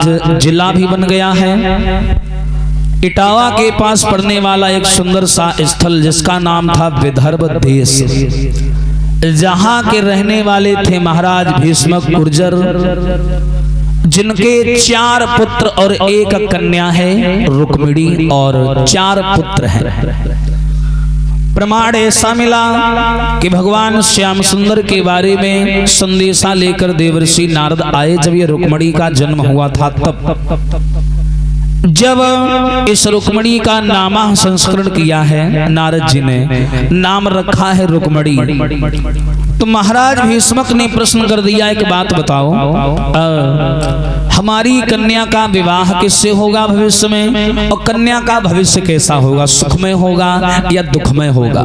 जिला भी बन गया है। इटावा के पास पड़ने वाला एक सुंदर सा स्थल जिसका नाम था विदर्भ देश, जहां के रहने वाले थे महाराज भीष्मक गुर्जर, जिनके 4 पुत्र और 1 कन्या है रुक्मिणी, और 4 पुत्र हैं। प्रमाण ऐसा मिला कि भगवान श्याम सुंदर के बारे में संदेशा लेकर देवर्षि नारद आए। जब ये रुक्मिणी का जन्म हुआ था, तब जब इस रुक्मिणी का नामा संस्करण किया है नारद जी ने, नाम रखा है रुक्मिणी, तो महाराज भीष्मक ने प्रश्न कर दिया, एक बात बताओ, हमारी कन्या का विवाह किससे होगा भविष्य में, और कन्या का भविष्य कैसा होगा, सुखमय होगा या दुखमय होगा?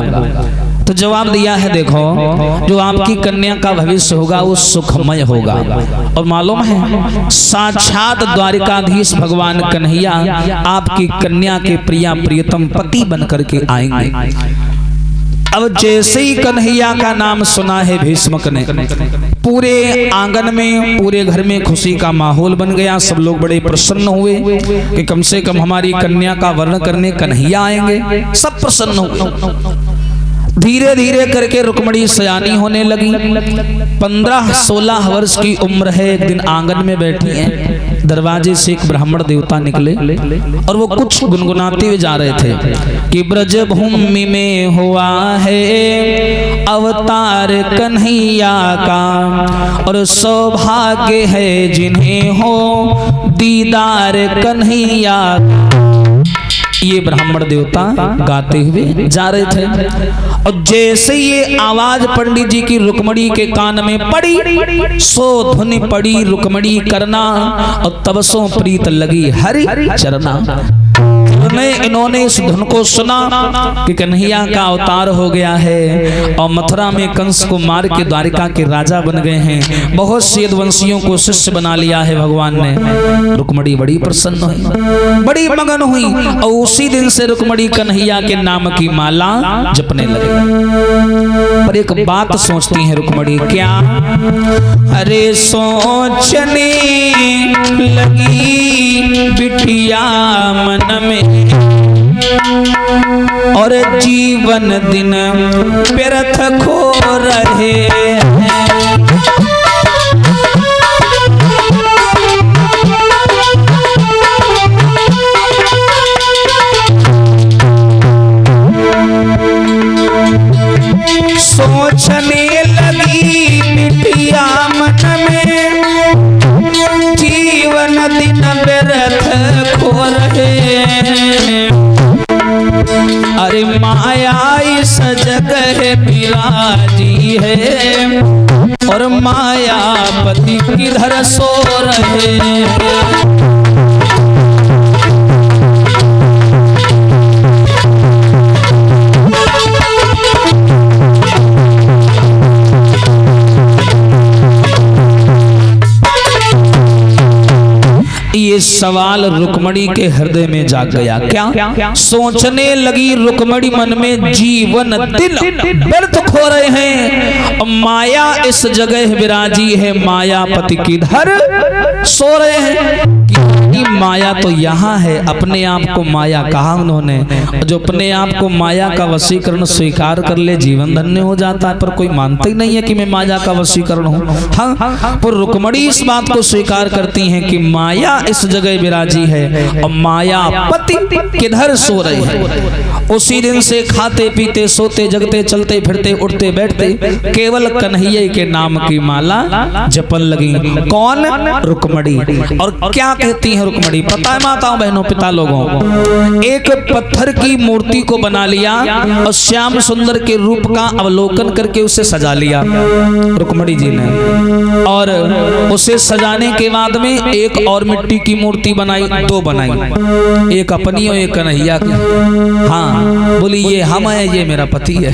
तो जवाब दिया है, देखो, जो आपकी कन्या का भविष्य होगा वो सुखमय होगा। और मालूम है साक्षात द्वारिकाधीश भगवान कन्हैया आपकी कन्या के प्रिया प्रियतम पति बनकर के आएंगे। अब जैसे ही कन्हैया का नाम सुना है भीष्मक ने, पूरे आंगन में, पूरे घर में खुशी का माहौल बन गया। सब लोग बड़े प्रसन्न हुए कि कम से कम हमारी कन्या का वर्ण करने कन्हैया आएंगे। सब प्रसन्न हुए। धीरे धीरे करके रुक्मिणी सयानी होने लगी। 15-16 वर्ष की उम्र है। एक दिन आंगन में बैठी हैं, दरवाजे से एक ब्राह्मण देवता निकले और वो कुछ गुनगुनाते हुए जा रहे थे कि ब्रज भूमि में हुआ है अवतार कन्हैया का, और सौभाग्य है जिन्हें हो दीदार कन्हैया। ये ब्राह्मण देवता गाते हुए जा रहे थे, और जैसे ये आवाज पंडित जी की रुक्मिणी के कान में पड़ी, सो धुनि पड़ी रुक्मिणी करना, और तब सो प्रीत लगी हरि चरना। इन्होंने इस धुन को सुना कि कन्हैया का अवतार हो गया है, और मथुरा में कंस को मार के द्वारिका के राजा बन गए हैं। बहुत से यदुवंशियों को शिष्य बना लिया है भगवान ने। रुक्मिणी बड़ी प्रसन्न हुई, बड़ी मगन हुई, और उसी दिन से रुक्मिणी कन्हैया के नाम की माला जपने लगे। पर एक बात सोचती है रुक्मिणी, क्या? अरे सोचने लगी बिटिया मन में, और जीवन दिन व्यर्थ खो रहे हैं। सोचने लगी बिटिया मन में, जीवन दिन व्यर्थ खो रहे हैं। अरे माया इस जगह विराजी है, और मायापति किधर सो रहे हैं। ये सवाल रुक्मिणी के हृदय में जाग गया। क्या? सोचने लगी रुक्मिणी मन में, जीवन दिन व्यर्थ खो रहे हैं, माया इस जगह विराजी है, मायापति किधर सो रहे हैं। माया तो यहाँ है, अपने आप को माया कहा उन्होंने। जो अपने आप को माया का वशीकरण स्वीकार कर ले जीवन धन्य हो जाता है, पर कोई मानता ही नहीं है कि मैं माया का वशीकरण हूँ। हाँ, पर रुक्मिणी इस बात को स्वीकार करती हैं कि माया इस जगह विराजी है, और मायापति किधर सो रहे हैं। उसी दिन से खाते पीते सोते जगते चलते फिरते उठते बैठते केवल कन्हैया के नाम की माला जपन लगी। कौन? रुक्मिणी। और क्या कहती है रुक्मिणी पता है माताओं बहनों पिता लोगों को? एक पत्थर की मूर्ति को बना लिया और श्याम सुंदर के रूप का अवलोकन करके उसे सजा लिया रुक्मिणी जी ने, और उसे सजाने के बाद में एक और मिट्टी की मूर्ति बनाई, 2 बनाई, एक अपनी और एक कन्हैया की। हाँ, बोली ये हम है, ये मेरा पति है।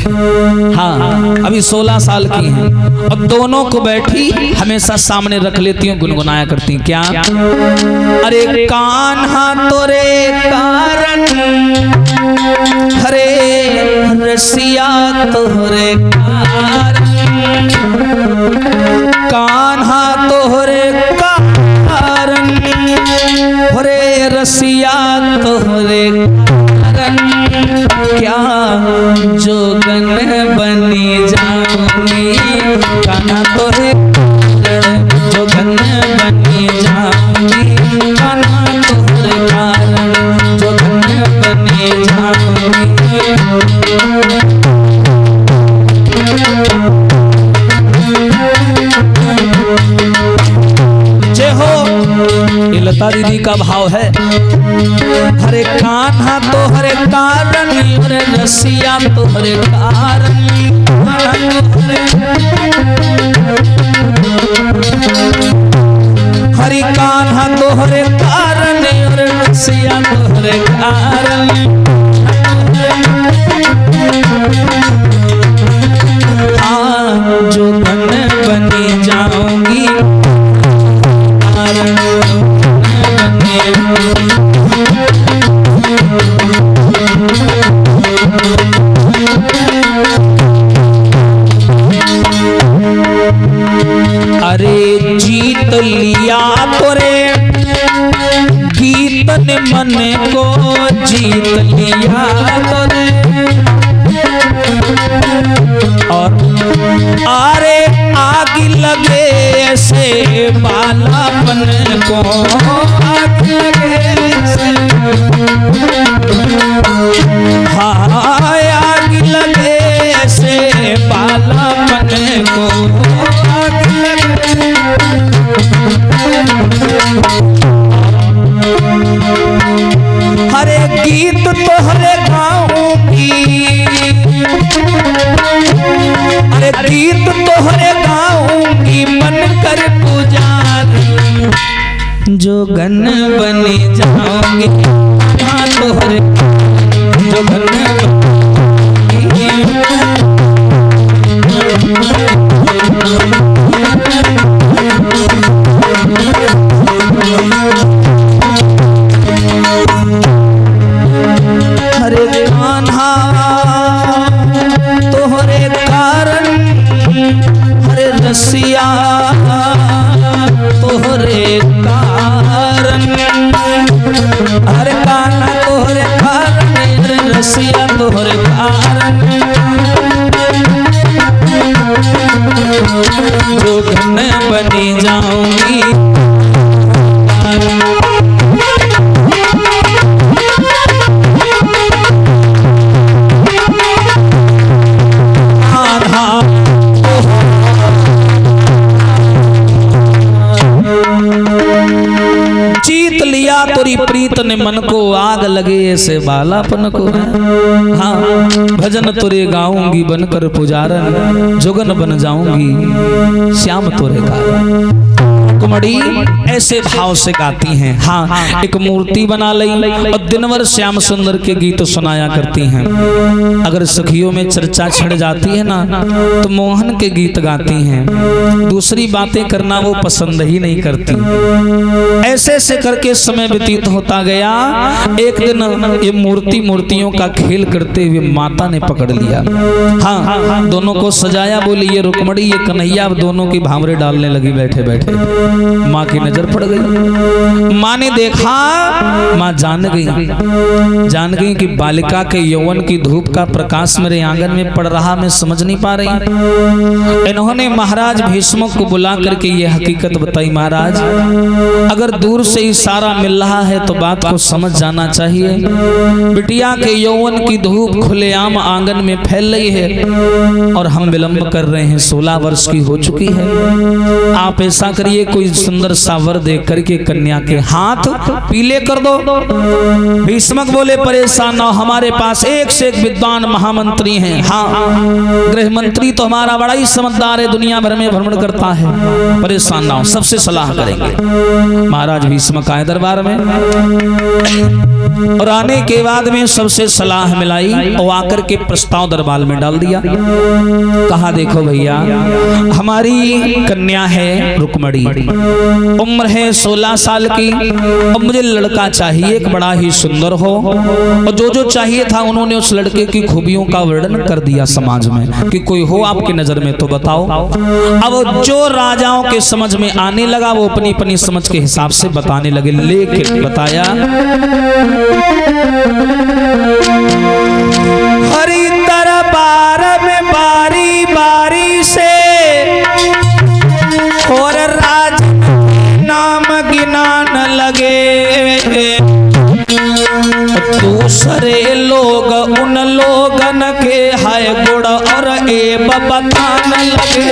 हाँ, अभी 16 साल की है, और दोनों को बैठी हमेशा सामने रख लेती हूँ, गुनगुनाया करती। क्या? अरे कान्हा तोरे कारण, हरे रसिया तोरे कारण, कान्हा तोरे कारण, रसिया तोहरे कारण क्या जोगन बनी जाऊंगी, कान्हा तोहरे जोगन बनी जाऊंगी, कान्हा तोहरे कारण जोगन बनी जाऊंगी। लता दीदी का भाव है, हरे कान्हा तो हरे कारण, हरे रसिया तो हरे कारण, हरे कान्हा तो हरे कारण, हरे रसिया तो हरे कारण, हाँ जो बन बनी जाऊंगी अरे जीत लिया तोरे गीतन मन को, जीत लिया तोरे और अरे आग लगे ऐसे बालापन को, आग लगे ऐसे हाँ आग लगे ऐसे बालापन को, हरे गीत तोहरे गाऊंगी, अरे गीत तोहरे गाऊंगी मन कर पुजारी, जोगन बनी जाऊंगी, हाँ तोहरे जोगन हरे कान्हा तोहरे कारण, हरे रसिया तोहरे कारण, हरे कान्हा तोहरे कारण, हरे रसिया तोहरे कारण, जोगन बनी जाऊंगी। जीत लिया तोरी प्रीत ने मन को, आग लगे ऐसे बालापन को, हाँ भजन तोरे गाऊंगी बनकर पुजारन, जोगन बन जाऊंगी श्याम तोरे कारण। कुमारी ऐसे भाव से गाती हैं, हाँ एक मूर्ति बना ली और दिन भर श्याम सुंदर के गीत सुनाया करती हैं। अगर सखियों में चर्चा छिड़ जाती है ना तो मोहन के गीत गाती हैं, दूसरी बातें करना वो पसंद ही नहीं करती। ऐसे से करके समय व्यतीत होता गया। एक दिन ये मूर्तियों का खेल करते हुए माता ने पकड़ लिया, हाँ दोनों को सजाया, बोली ये रुक्मणी ये कन्हैया, दोनों की भावरे डालने लगी बैठे बैठे। माँ की नजर पड़ गई, माँ ने देखा, माँ जान गई कि बालिका के यौवन की धूप का प्रकाश मेरे आंगन में पड़ रहा, मैं समझ नहीं पा रही। इन्होंने महाराज भीष्म को बुला करके ये हकीकत बताई, महाराज अगर दूर से इशारा मिल रहा है तो बात को समझ जाना चाहिए। बिटिया के यौवन की धूप खुलेआम आंगन में फैल रही है और हम विलंब कर रहे हैं, 16 वर्ष की हो चुकी है। आप ऐसा करिए कोई सुंदर सा वर देख करके कन्या के हाथ पीले कर दो। भीष्मक बोले परेशान न हो, हमारे पास एक से एक विद्वान महामंत्री हैं, हाँ गृह मंत्री तो हमारा बड़ा ही समझदार है, दुनिया भर में भ्रमण करता है, परेशान ना हो, सबसे सलाह करेंगे। महाराज भीष्मक आए दरबार में और आने के बाद में सबसे सलाह मिलाई और आकर के प्रस्ताव दरबार में डाल दिया। कहा देखो भैया हमारी कन्या है रुक्मणी, उम्र है 16 साल की, अब मुझे लड़का चाहिए एक बड़ा ही सुंदर हो। और जो जो चाहिए था उन्होंने उस लड़के की खूबियों का वर्णन कर दिया समाज में कि कोई हो आपकी नजर में तो बताओ। अब जो राजाओं के समझ में आने लगा वो अपनी अपनी समझ के हिसाब से बताने लगे। लेकिन बताया हरि दरबार में बारी बारी से और राज नाम गिना न लगे। दूसरे लोग उन लोगन के हाय गुण और एब बताने लगे।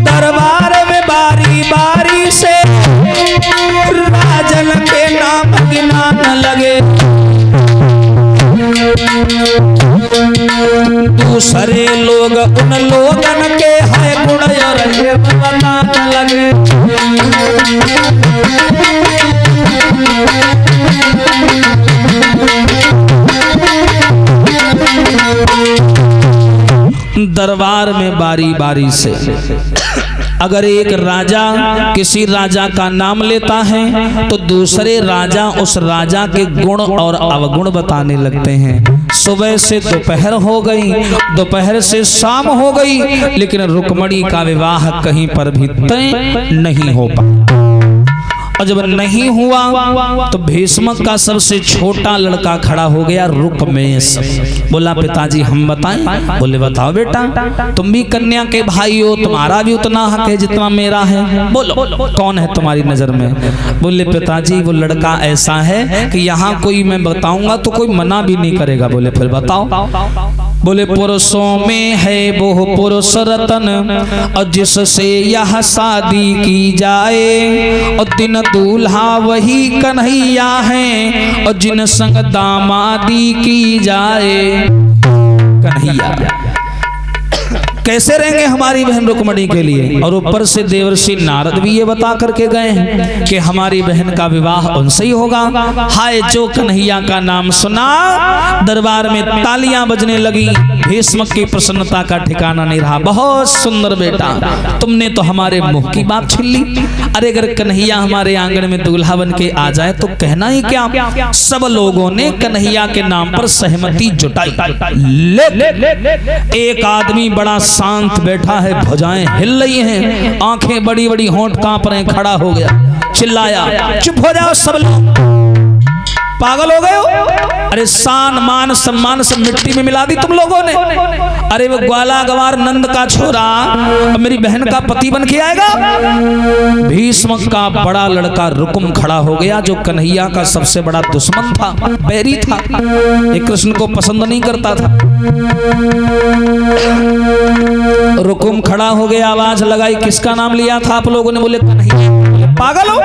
दरबार में बारी बारी से राजन के नाम गिना न लगे। दूसरे लोग उन लोगन के है गुण और एब बताने लगे। दरबार में बारी बारी से अगर एक राजा किसी राजा का नाम लेता है तो दूसरे राजा उस राजा के गुण और अवगुण बताने लगते हैं। सुबह से दोपहर हो गई, दोपहर से शाम हो गई, लेकिन रुक्मणी का विवाह कहीं पर भी तय नहीं हो पाया। और जब नहीं हुआ तो भीष्म का सबसे छोटा लड़का खड़ा हो गया रुकमेश। बोला पिताजी हम बताएं? बोले बताओ बेटा, तुम भी कन्या के भाई हो, तुम्हारा भी उतना हक है जितना मेरा है। बोलो कौन है तुम्हारी नजर में? बोले पिताजी वो लड़का ऐसा है कि यहाँ कोई मैं बताऊंगा तो कोई मना भी नहीं करेगा। बोले फिर बताओ। बोले पुरुषों में है वो पुरुष रतन और जिससे यह शादी की जाए, और दिन दूल्हा वही कन्हैया है और जिन संग दामादी की जाए। कन्हैया कैसे रहेंगे हमारी बहन रुक्मणी के लिए? और ऊपर से देवर्षि नारद भी ये बता करके गए हैं कि हमारी बहन का विवाह उनसे ही होगा। हाय जो कन्हैया का नाम सुना दरबार में तालियां बजने लगी। भीष्म की प्रसन्नता का ठिकाना नहीं रहा। बहुत सुंदर बेटा, तुमने तो हमारे मुंह की बात छीन ली। अरे अगर कन्हैया हमारे आंगन में दूल्हा बन के आ जाए तो कहना ही क्या। सब लोगों ने कन्हैया के नाम पर सहमति जुटाई। एक आदमी बड़ा शांत बैठा है, भुजाएं हिल रही हैं, आंखें बड़ी बड़ी, होंठ कांप रहे, खड़ा हो गया, चिल्लाया चुप हो जाओ सब लोग, पागल हो गए हो? अरे शान मान सम्मान सब मिट्टी में मिला दी तुम लोगों ने। अरे वो ग्वाला गवार नंद का छोरा मेरी बहन का पति बन के आएगा? भीष्म का बड़ा लड़का रुकुम खड़ा हो गया जो कन्हैया का सबसे बड़ा दुश्मन था, बैरी था, एक कृष्ण को पसंद नहीं करता था। रुकुम खड़ा हो गया, आवाज लगाई किसका नाम लिया था आप लोगों ने? बोले कन्हैया। पागल हो?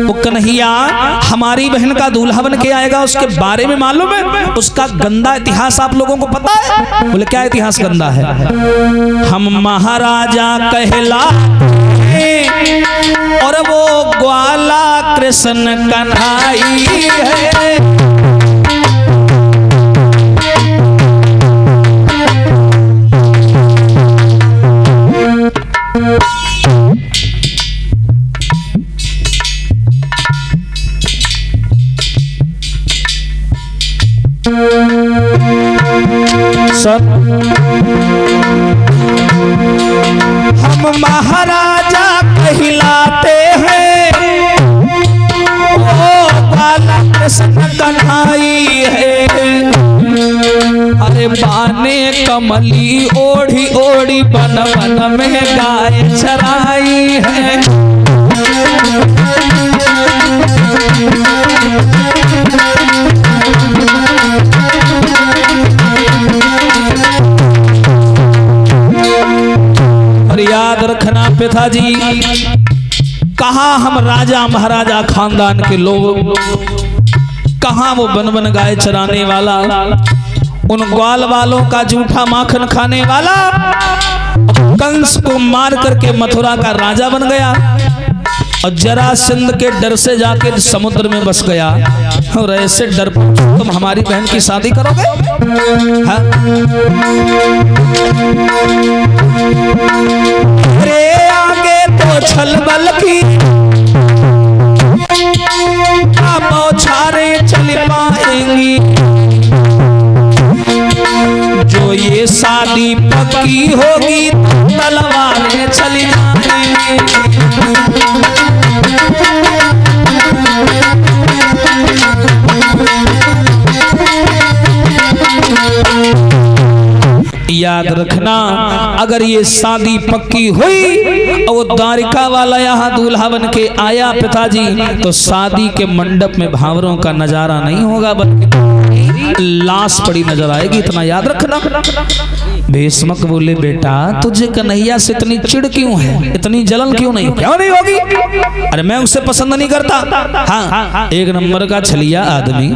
वो कन्हैया हमारी बहन का दूल्हा बन के आएगा, उसके बारे में मालूम है? उसका गंदा इतिहास आप लोगों को पता है? बोले क्या इतिहास गंदा है? हम महाराजा कहला और वो ग्वाला कृष्ण कन्हाई है। हम महाराजा कहलाते हैं, ओ ग्वाला कृष्ण कन्हाई है। अरे बाने कमली ओढ़ी ओढ़ी बन बन में गाय चराई है। याद रखना पिताजी, कहाँ हम राजा महाराजा खानदान के लोग, कहाँ वो बन बन गाय चराने वाला, उन ग्वाल वालों का जूठा माखन खाने वाला, कंस को मार करके मथुरा का राजा बन गया। और जरासंध के डर से जाके समुद्र में बस गया, और ऐसे डर तुम हमारी बहन की शादी करोगे? हाँ? अरे आगे तो छल बल की बौछारें चल पाएंगी, जो ये शादी पक्की होगी तलवारें चली जाएंगी। याद रखना, अगर ये शादी पक्की हुई और वो द्वारिका वाला यहाँ दूल्हा बन के आया पिताजी, तो शादी के मंडप में भावरों का नजारा नहीं होगा, बल्कि लाश पड़ी नजर आएगी। इतना याद रखना। भीष्मक बोले बेटा तुझे कन्हैया से इतनी चिढ़ क्यों है, इतनी जलन क्यों नहीं? क्यों नहीं होगी? अरे मैं उसे पसंद नहीं करता। हाँ, एक नंबर का छलिया आदमी,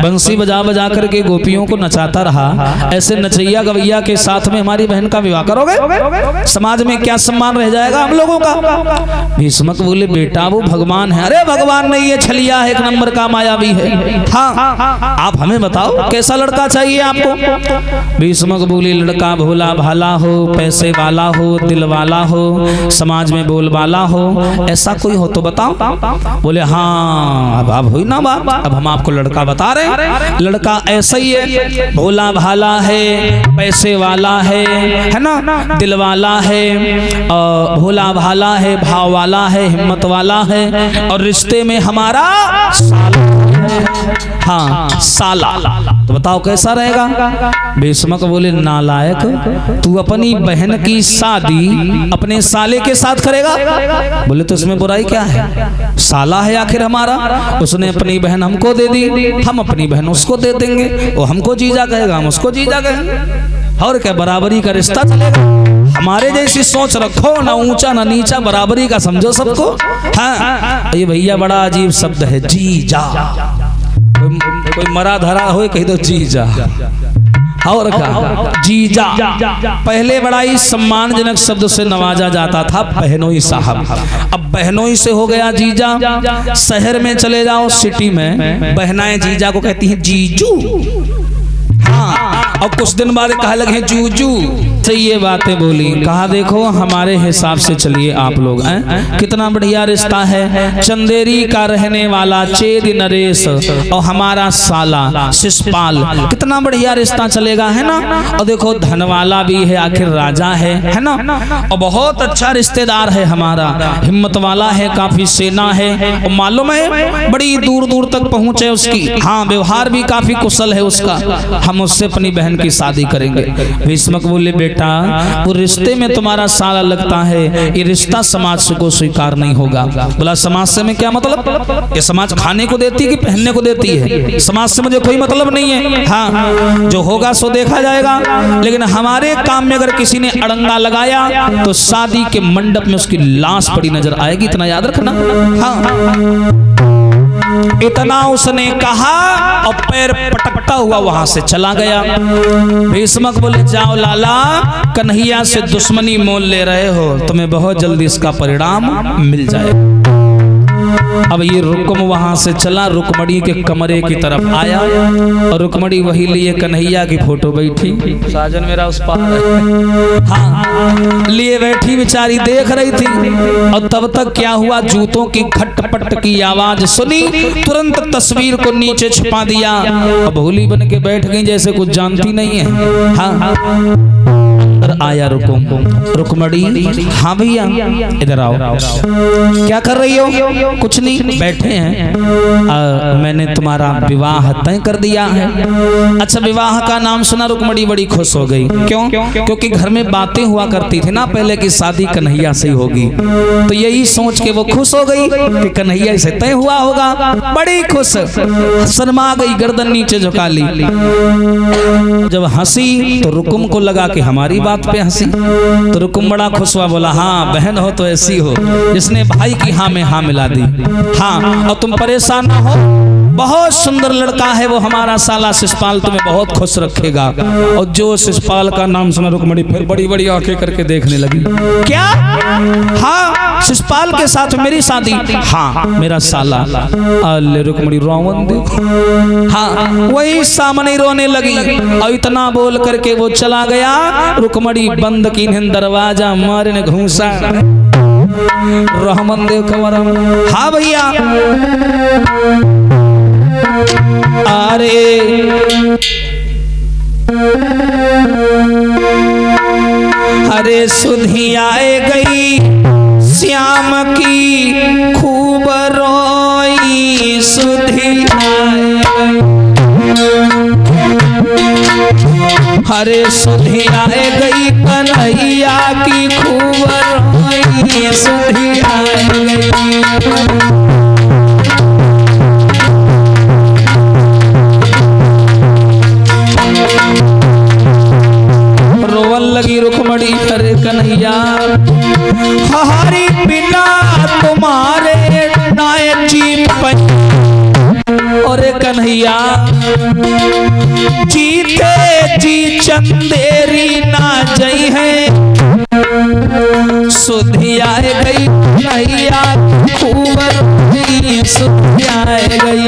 बंसी बजा बजा करके गोपियों को नचाता रहा, ऐसे नचैया गवैया के साथ में हमारी बहन का विवाह करोगे? समाज में क्या सम्मान रह जाएगा हम लोगों का? भीष्मक बोले बेटा वो भगवान है। अरे भगवान नहीं है, छलिया है, एक नंबर का मायावी है। हाँ, आप हमें बताओ कैसा लड़का चाहिए आपको? भीष्मक बोले लड़का भोला भाला हो, पैसे वाला हो, दिल वाला हो, समाज में बोल वाला हो, ऐसा कोई हो तो बताओ। बोले हाँ, अब हुई ना बात, अब हम आपको लड़का बता रहे। लड़का ऐसा ही है, भोला भाला है, पैसे वाला है ना, दिल वाला है, भोला भाला है, भाव वाला है, हिम्मत वाला है, और रिश्ते में हमारा साला। हाँ साला, तो बताओ कैसा रहेगा? भीष्मक बोले नालायक, तू अपनी बहन की शादी अपने साले के साथ करेगा? बोले तो इसमें बुराई क्या है? साला है आखिर हमारा, उसने अपनी बहन हमको दे दी, हम अपनी बहन उसको दे देंगे, वो हमको जीजा कहेगा, हम उसको जीजा कहेंगे, और क्या बराबरी का रिश्ता चलेगा? हमारे जैसी सोच रखो, ना ऊंचा ना नीचा, बराबरी का समझो सबको। हाँ, ये भैया बड़ा अजीब शब्द है, जीजा। कोई मरा धरा हो कही तो जीजा, और क्या जीजा। पहले बड़ा ही सम्मानजनक शब्द से नवाजा जाता था, बहनोई साहब, अब बहनोई से हो गया जीजा। शहर में चले जाओ, सिटी में बहनाएं जीजा को कहती हैं जीजू। हाँ, और कुछ दिन बाद कहा लगे जूजू से ये बातें बोली। कहा देखो हमारे हिसाब से चलिए आप लोग, कितना बढ़िया रिश्ता है। चंदेरी का रहने वाला चेद नरेश और हमारा साला शिषपाल, कितना बढ़िया रिश्ता चलेगा, है ना। और देखो धन वाला भी है, आखिर राजा है ना, और बहुत अच्छा रिश्तेदार है हमारा, हिम्मत वाला है, काफी सेना है, और मालूम है बड़ी दूर दूर तक पहुंचे उसकी। हाँ, व्यवहार भी काफी कुशल है उसका, हम उससे अपनी बहन की शादी करेंगे। भीष्मक बोले बेटा वो रिश्ते में तुम्हारा साला लगता है, ये रिश्ता समाज से को स्वीकार नहीं होगा। बोला समाज से में क्या मतलब? ये समाज खाने को देती है कि पहनने को देती है? समाज से मुझे कोई मतलब नहीं है। हाँ, जो होगा सो देखा जाएगा, लेकिन हमारे काम में अगर किसी ने अड़ंगा लगाया तो शादी के मंडप में उसकी लाश पड़ी नजर आएगी, इतना याद रखना। हाँ, इतना उसने कहा और पैर पटकता हुआ वहां से चला गया। भीष्मक बोले जाओ लाला, कन्हैया से दुश्मनी मोल ले रहे हो, तुम्हें बहुत जल्दी इसका परिणाम मिल जाएगा। अब ये रुक्म वहां से चला, रुक्मणी के कमरे की तरफ आया, और रुक्मणी वही लिए कन्हैया की फोटो बैठी, साजन मेरा उस पार है। हाँ, लिए बैठी बेचारी देख रही थी। और तब तक क्या हुआ, जूतों की खटपट की आवाज सुनी, तुरंत तस्वीर को नीचे छुपा दिया, अब भोली बन के बैठ गई जैसे कुछ जानती नहीं है। हाँ, आया रुक्मणी, हाँ भैया इधर आओ। क्या कर रही हो? कुछ नहीं, बैठे हैं। मैंने तुम्हारा विवाह तय कर दिया है। अच्छा, विवाह का नाम सुना रुक्मणी बड़ी खुश हो गई। क्यों? क्योंकि घर में बातें हुआ करती थी ना पहले की शादी कन्हैया से होगी, तो यही सोच के वो खुश हो गई कि कन्हैया से तय हुआ होगा। बड़ी खुश, शर्मा गई, गर्दन नीचे झुका ली। जब हंसी तो रुकुम को लगा कि हमारी बात पे हंसी, तो रुकुम बड़ा खुश हुआ, बोला हाँ बहन हो तो ऐसी हो जिसने भाई की हाँ में हाँ मिला दी। हाँ, और तुम परेशान ना हो, बहुत सुंदर लड़का है वो हमारा साला शिषपाल, तुम्हें बहुत खुश रखेगा। और जो शिषपाल का नाम सुना रुक्मणी फिर बड़ी बड़ी आंखें करके देखने लगी। क्या? हाँ, शिषपाल के साथ मेरी शादी? हाँ, मेरा साला। अल्ले रुक्मणी रोवन देखो। हाँ, वही सामने रोने लगी और इतना बोल करके वो चला गया। रुक्मणी बंद की दरवाजा मारने घूसा। रहमन देव कमरम। हाँ भैया, अरे अरे सुधी आए गई श्याम की खूब रोई, सुधी आए हरे सुधी आए गई कन्हैया की खूब रोई, सुधी आए गई। रोवन लगी रुक्मणी, हरे कन्हैया हमारी बिना तुम्हारे नाय जी पई। और कन्हैया जीते जी चंदेरी ना जई है, सुधी आए गई कन्हैया खूब रोई, सुधी आए गई।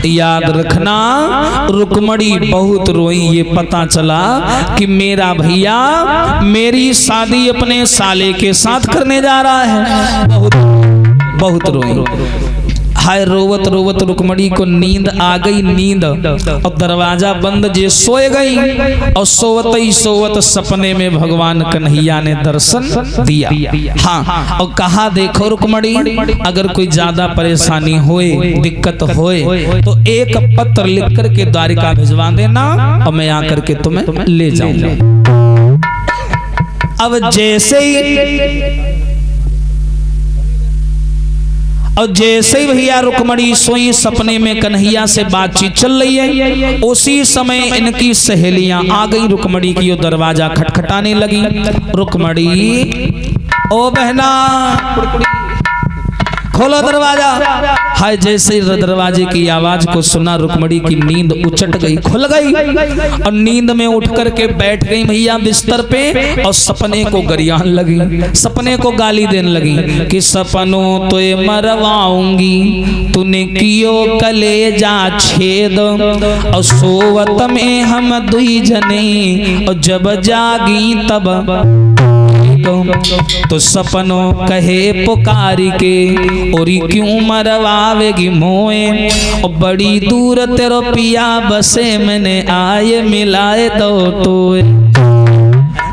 याद रखना रुक्मणी बहुत रोई, ये पता चला कि मेरा भैया मेरी शादी अपने साले के साथ करने जा रहा है। बहुत बहुत रोई। हाय, रोवत रोवत रुक्मणी को नींद आ गई। नींद और दरवाजा बंद, जे सोए गई और सोवत ही सोवत सपने में भगवान कन्हैया ने दर्शन दिया। हाँ, और कहा देखो रुक्मणी, अगर कोई ज्यादा परेशानी होए, दिक्कत होए तो एक पत्र लिख करके द्वारिका भिजवा देना और मैं आकर के तुम्हें ले जाऊंगा। अब जैसे ही भैया रुक्मणी सोई, सपने में कन्हैया से बातचीत चल रही है। उसी समय इनकी सहेलियां आ गई रुक्मणी की ओर, दरवाजा खटखटाने लगी। रुक्मणी, ओ बहना खोलो दरवाजा। हाय, जैसे दरवाजे की आवाज को सुना रुक्मणी की नींद उचट गई, खुल गई और नींद में उठ करके बैठ गई भैया बिस्तर पे और सपने को गरियान लगी, सपने को गाली देने लगी कि सपनों तो मरवाऊंगी, तूने कियो कलेजा छेद और सोवत में हम दुई जने और जब जागी तब तो सपनों कहे पुकारी के औरी क्यों मरवावेगी मोए, और बड़ी दूर तेरो पिया बसे मैंने आए मिलाए तो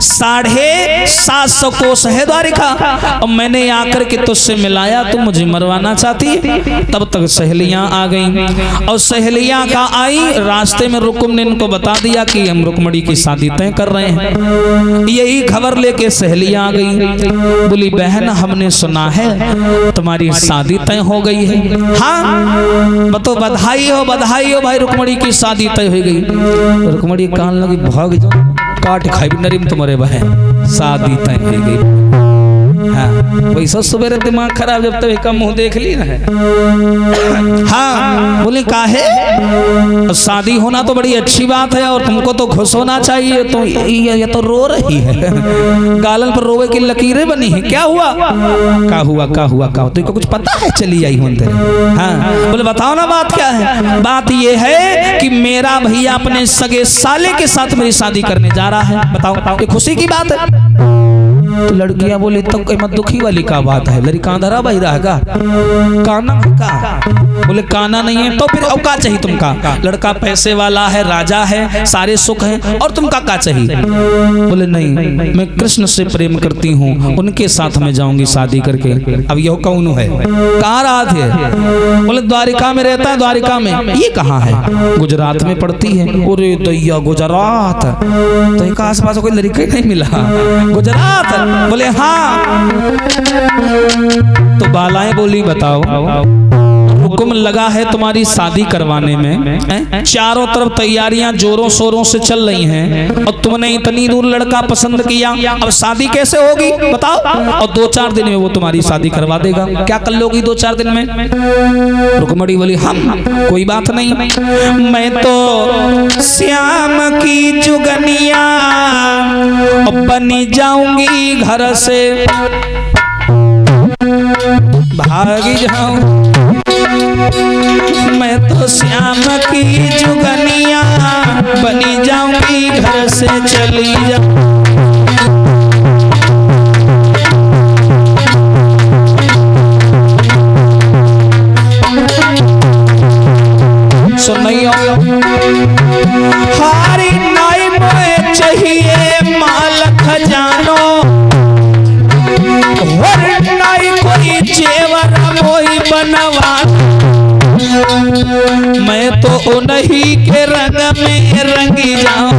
750 कोस है द्वारिका और मैंने आकर के तुझसे मिलाया, तुम मुझे मरवाना चाहती। तब तक सहेलियां आ गईं और सहेलियां का आई रास्ते में रुकुम ने इनको बता दिया कि हम रुक्मणी की शादी तय कर रहे हैं। यही खबर लेके सहेलियां आ गई, बोली बहन हमने सुना है तुम्हारी शादी तय हो गई है। हाँ बतो बधाई हो भाई, रुक्मणी की शादी तय हो गई। रुक्मणी कान लगी भाग जाओ, काट खाई नरीम तुम्हारे बहन शादी तय हो गई। हाँ वैसा सुबह दिमाग खराब जब तक कम मुंह देख ली ना है। हाँ बोले काहे, शादी होना तो बड़ी अच्छी बात है और तुमको तो खुश होना चाहिए। तो ये तो रो रही है, गालन पर रोवे की लकीरें बनी है। क्या हुआ का हुआ तो कुछ पता है? चली आई हूं तेरे। हाँ बोले बताओ ना बात क्या है। बात ये है कि मेरा भैया अपने सगे साले के साथ मेरी शादी करने जा रहा है। बताओ ये खुशी की बात है। तो लड़कियां बोली तो मत दुखी वाली का बात है, लड़का धरा बही रहेगा काना का। बोले काना नहीं है तो फिर अब का चाहिए तुमका? लड़का पैसे वाला है, राजा है, सारे सुख हैं और तुमका का चाहिए? बोले नहीं मैं कृष्ण से प्रेम करती हूँ, उनके साथ में जाऊंगी शादी करके। अब यह कौन है? कहाँ रहा थे? बोले द्वारिका में रहता है। द्वारिका में? ये कहाँ है? गुजरात में पड़ती है। अरे दैया गुजरात, तो एक आस पास कोई लड़का नहीं मिला। गुजरात? बोले हाँ। तो बालाएं बोली बताओ। रुकुम लगा है तुम्हारी शादी करवाने में, चारों तरफ तैयारियां जोरों शोरों से चल रही हैं और तुमने इतनी दूर लड़का पसंद किया, अब शादी कैसे होगी बताओ? और 2-4 दिन में वो तुम्हारी शादी करवा देगा, क्या कर लोगी 2-4 दिन में? रुक्मणी बोली हम कोई बात नहीं, मैं तो श्याम की जुगनिया बनी जाऊंगी, घर से भाग जाऊं, मैं तो श्याम की जुगनिया बनी जाऊंगी, घर से चली जाऊं। हारी नाई मोए चाहिए माल खजानो, नाई कोई जेवर मोई बनवा, मैं तो उन्हीं के रंग में रंगी जाऊं,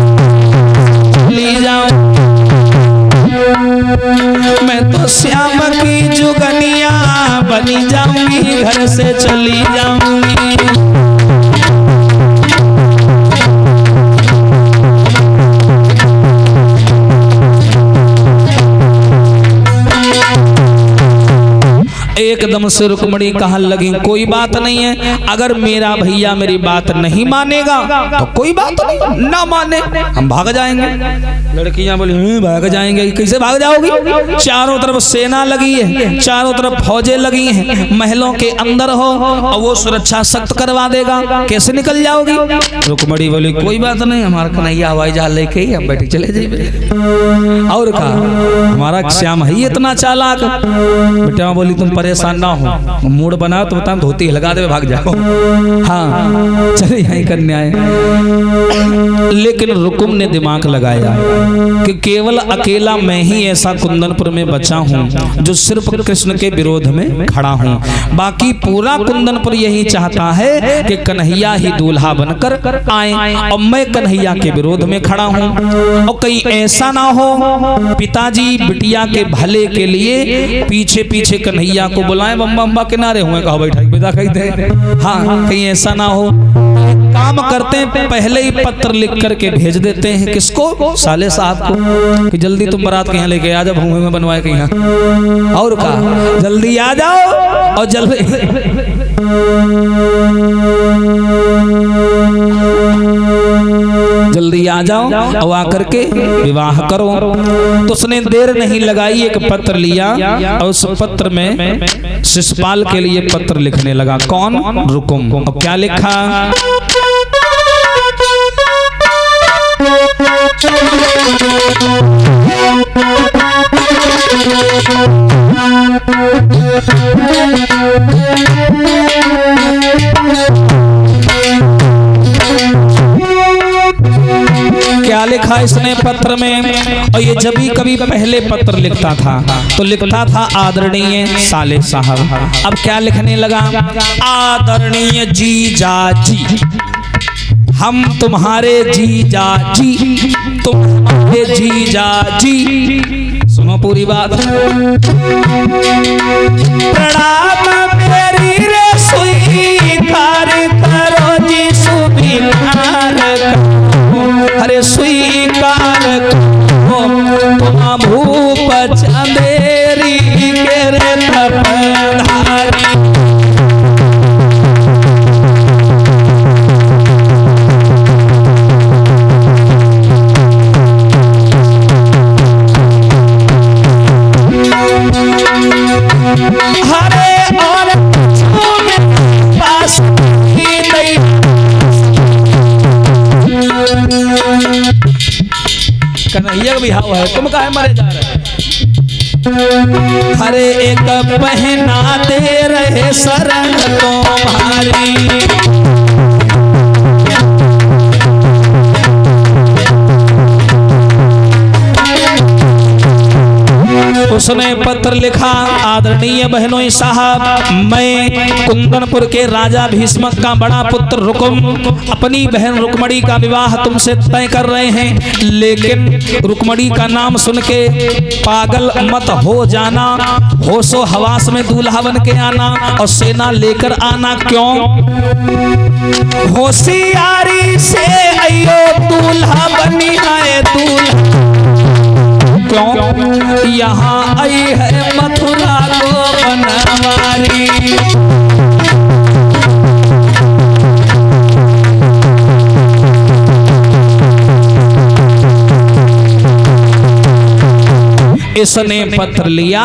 ली जाऊं, मैं तो श्याम की जुगनिया बनी जाऊंगी, घर से चली जाऊंगी। एकदम से रुक्मणी कहने लगी कोई बात नहीं है, अगर मेरा भैया मेरी बात नहीं मानेगा तो कोई बात नहीं, ना माने हम भाग जाएंगे। लड़कियां बोली भाग जाएंगे, कैसे भाग जाओगी? चारों तरफ सेना लगी है, चारों तरफ फौजें लगी हैं, महलों के अंदर हो और वो सुरक्षा सख्त करवा देगा, कैसे निकल जाओगी? रुक्मणी बोली कोई बात नहीं, हमारा कन्हैया हवाई जहाज लेके ही हम बैठे चले जाइए। और कहा हमारा श्याम है इतना चालाक। बेटा बोली तुम परेशान ना हो, मूड बनाओ तो बता धोती लगा दे भाग जाओ। हाँ चले यही कन्याएं। लेकिन रुकुम ने दिमाग लगाया कि केवल अकेला मैं ही ऐसा कुंदनपुर में बचा हूँ जो सिर्फ कृष्ण के विरोध में खड़ा हूँ, बाकी पूरा कुंदनपुर यही चाहता है कि कन्हैया ही दूल्हा बनकर आए और मैं कन्हैया के विरोध में खड़ा हूँ। और कहीं ऐसा ना हो पिताजी बिटिया के भले के लिए पीछे पीछे कन्हैया को बुलाएं, बम्बा बम्बा किनारे हुए कहा बैठा विदा कही दे। हाँ कहीं ऐसा ना हो, काम करते हैं पहले ही पत्र लिख करके भेज देते हैं किसको? साले साहब को, कि जल्दी तुम बारात के यहाँ लेके आ जाओ, भूमि में बनवाए के यहाँ। और कहा जल्दी आ जाओ और जल्दी जल्दी आ जाओ और आकर के विवाह करो। तो उसने देर नहीं लगाई, एक पत्र लिया और उस पत्र में शिशुपाल के लिए पत्र लिखने लगा। कौन? रुकुम। और क्या लिखा? क्या लिखा इसने पत्र में? और ये जब भी कभी पहले पत्र लिखता था तो लिखता था आदरणीय साले साहब। अब क्या लिखने लगा? आदरणीय जीजाजी, हम तुम्हारे जीजाजी, तुम हमारे जीजाजी। सुनो पूरी बात। प्रणाम मेरी रे स्वीकार करो जी, स्वीकार अरे स्वीकार करो, तुम भूप चंदेरी के रे तपधारी। कन्हैया भी हाव है, तुम काहे मरे जा रहे? हरे एक पहना दे रहे शरण तुम्हारी, उस उसने पत्र लिखा, आदरणीय बहनों साहब, मैं कुंदनपुर के राजा भीष्मक का बड़ा पुत्र रुकुम अपनी बहन रुक्मणी का विवाह तुमसे तय कर रहे हैं, लेकिन रुक्मणी का नाम सुन के पागल मत हो जाना, होशो हवास में दूल्हा बन के आना और सेना लेकर आना। क्यों? होशियारी से आयो दूल्हा बनी है दूल्हा, क्यों? यहाँ आई है मथुरा को बनवारी। इसने पत्र लिया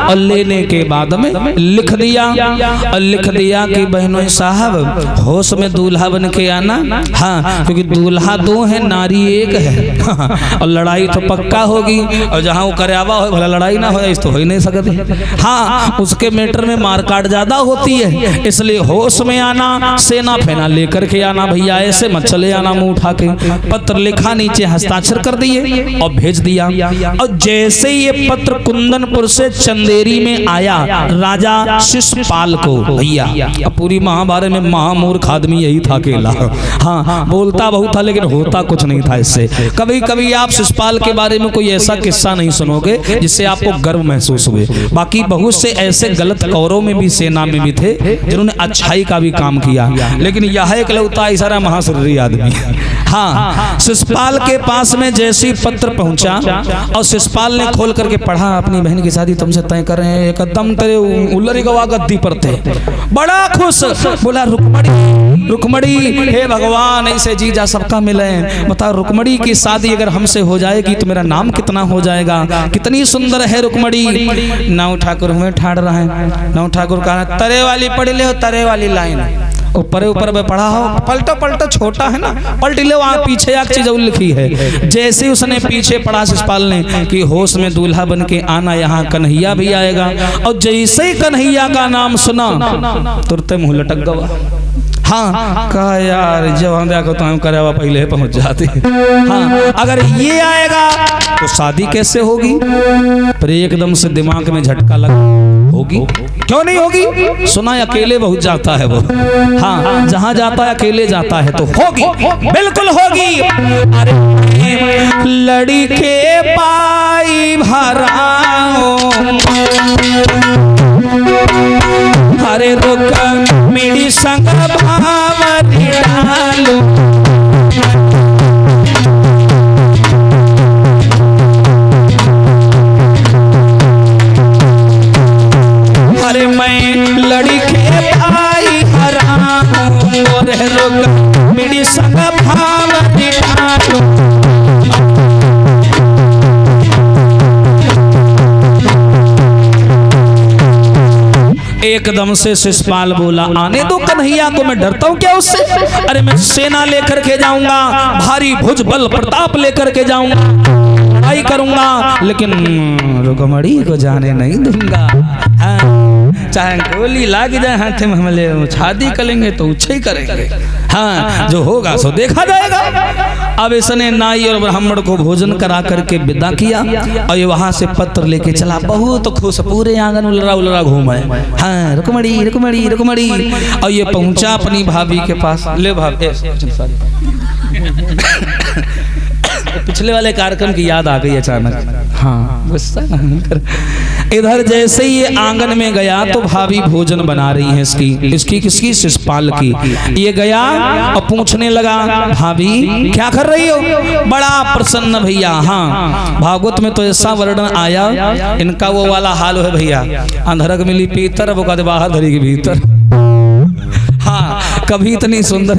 और लेने के बाद में लिख दिया कि बहनों साहब होश में दूल्हा बन के आना। हाँ, क्योंकि दूल्हा दो है, नारी एक है और लड़ाई तो पक्का होगी, और जहाँ वो करयावा हो भला लड़ाई ना हो, इस तो हो ही नहीं सकती। हाँ, उसके मैटर में मारकाट ज्यादा होती है, इसलिए होश में आना, सेना फेना लेकर के आना भैया, ऐसे मत चले आना मुंह उठा के। पत्र लिखा, नीचे हस्ताक्षर कर दिए और भेज दिया। और जैसे ये पत्र कुंदनपुर से चंदेरी में आया राजा शिशुपाल को, भैया अब पूरी महाभारत में महामूर्ख आदमी यही था अकेला। हाँ, बोलता बहुत था लेकिन होता कुछ नहीं था इससे। कभी कभी आप शिशुपाल के बारे में कोई ऐसा किस्सा नहीं सुनोगे जिससे आपको गर्व महसूस हुए। बाकी बहुत से ऐसे गलत कौरों में भी, सेना में भी थे जिन्होंने अच्छाई का भी काम किया, लेकिन यह एक लौता ऐसा महाशरीरी आदमी। हाँ, शिशुपाल के पास में जैसी पत्र पहुंचा और शिशुपाल ने खोल करके पढ़ा, अपनी बहन की शादी तुमसे तय कर रहे हैं, एकदम तेरे उल्लरी गवा गद्दी पर थे, बड़ा खुश, बोला रुक्मणी हे भगवान ऐसे जीजा सबका मिले, बता रुक्मणी की शादी अगर हमसे हो जाएगी तो मेरा नाम कितना हो जाएगा, कितनी सुंदर है रुक्मणी। नाव ठाकुर हमें ठाड़ रहा है, नाव ठाकुर कहा तरे वाली पढ़ ले, तरे वाली लाइन ऊपर ऊपर में पढ़ा हो, पलटो पलटो छोटा है ना, पलट ले, वहाँ पीछे एक चीज लिखी है। जैसे उसने पीछे पढ़ा शिशुपाल ने कि होश में दूल्हा बन के आना, यहाँ कन्हैया भी आएगा, और जैसे ही कन्हैया का नाम सुना तुरते मुंह लटक गवा। हाँ, कहा यार जब हम देखो तो हम करवा पहले पहुंच जाते। हाँ, अगर ये आएगा तो शादी कैसे होगी? पर एकदम से दिमाग में झटका लगा, होगी क्यों नहीं होगी? सुना अकेले बहुत जाता है वो। हाँ, जहाँ जाता है अकेले जाता है तो होगी, बिल्कुल होगी। अरे लड़ी के पाई भराओ, अरे रुक मेरी संग भावरी डालो, अरे मैं लड़ी के भाई हराऊं, रे रुक मेरी संग भावरी डालो। एकदम से शिशुपाल बोला, आने दो कन्हैया को, मैं डरता हूँ क्या उससे? अरे मैं सेना लेकर के जाऊंगा, भारी भुज बल प्रताप लेकर के जाऊंगा, लड़ाई करूंगा, लेकिन रुक्मणी को जाने नहीं दूंगा। हाँ, चाहे गोली लाग जाए हाथ में, हम शादी करेंगे तो उच्छे ही करेंगे। हाँ, जो होगा सो देखा जाएगा। अब इसने नाई और ब्राह्मण को भोजन करा करके विदा किया और ये वहां से पत्र लेके चला, बहुत खुश, पूरे आंगन उलरा उलरा घूमा है। हाँ, रुक्मणी रुक्मणी रुक्मणी, और ये पहुंचा अपनी भाभी के पास। ले भाभी, पिछले वाले कार्यक्रम की याद आ गई अचानक। हाँ, गुस्सा ना कर। इधर जैसे ही ये आंगन में गया तो भाभी भोजन बना रही है इसकी किसकी? शिशुपाल की। ये गया और पूछने लगा, भाभी क्या कर रही हो? बड़ा प्रसन्न भैया। हाँ, भागवत में तो ऐसा वर्णन आया, इनका वो वाला हाल है भैया, अंधरक मिली पीतर, वो कहते बाहर धरी के भीतर। हाँ, कभी इतनी सुंदर